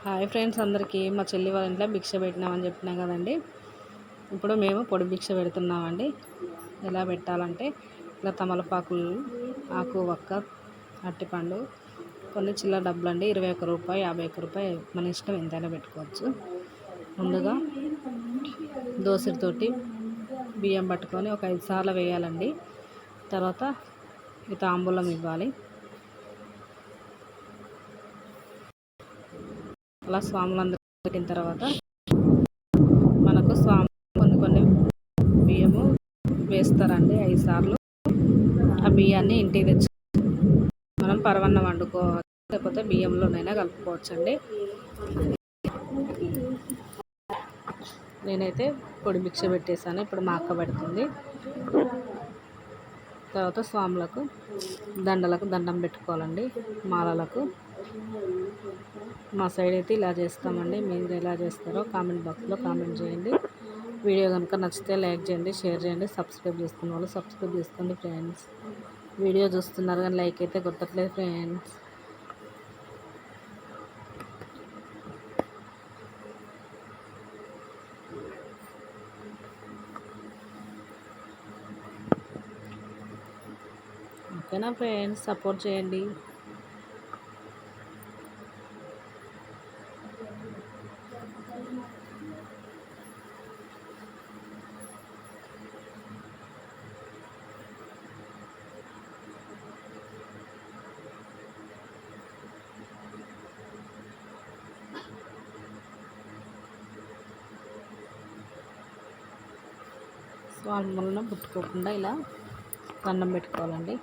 Hi friends, అందరికీ మా చెల్లి వాళ్ళ ఇంట్లో భిక్ష పెట్టినామని చెప్పినా కదండి. ఇప్పుడు మేము పొడి భిక్ష పెడుతున్నామండి. ఎలా పెట్టాలంటే ఇలా తమలపాకులు, ఆకు, వక్క, అరటిపండు, కొన్ని చిల్లర డబ్బులు అండి. 21 రూపాయి, 51 రూపాయి, మన ఇష్టం ఎంతైనా పెట్టుకోవచ్చు. ముందుగా దోసెడితోటి బియ్యం పట్టుకొని ఒక 5 సార్లు వేయాలండి. తర్వాత ఈ తాంబూలం ఇవ్వాలి. అలా స్వాములందరూ పెట్టిన తర్వాత మనకు స్వామి కొన్ని బియ్యము వేస్తారండి. 5 సార్లు ఆ బియ్యాన్ని ఇంటికి తెచ్చి మనం పరవన్నం వండుకోవచ్చు, లేకపోతే బియ్యంలోనైనా కలుపుకోవచ్చండి. నేనైతే పొడి భిక్ష పెట్టేశాను. ఇప్పుడు మా అక్క పెడుతుంది. తర్వాత స్వాములకు దండలకు దండం పెట్టుకోవాలండి, మాలలకు. మా సైడ్ అయితే ఇలా చేస్తామండి. మీరు ఎలా చేస్తారో కామెంట్ బాక్స్లో కామెంట్ చేయండి. వీడియో కనుక నచ్చితే లైక్ చేయండి, షేర్ చేయండి. సబ్స్క్రైబ్ చేసుకున్న వాళ్ళు సబ్స్క్రైబ్ చేసుకోండి ఫ్రెండ్స్. వీడియో చూస్తున్నారు కానీ లైక్ అయితే కొట్టట్లేదు ఫ్రెండ్స్. ఓకేనా ఫ్రెండ్స్, సపోర్ట్ చేయండి. స్వామి వలన పుట్టుకోకుండా ఇలా దండం పెట్టుకోవాలండి.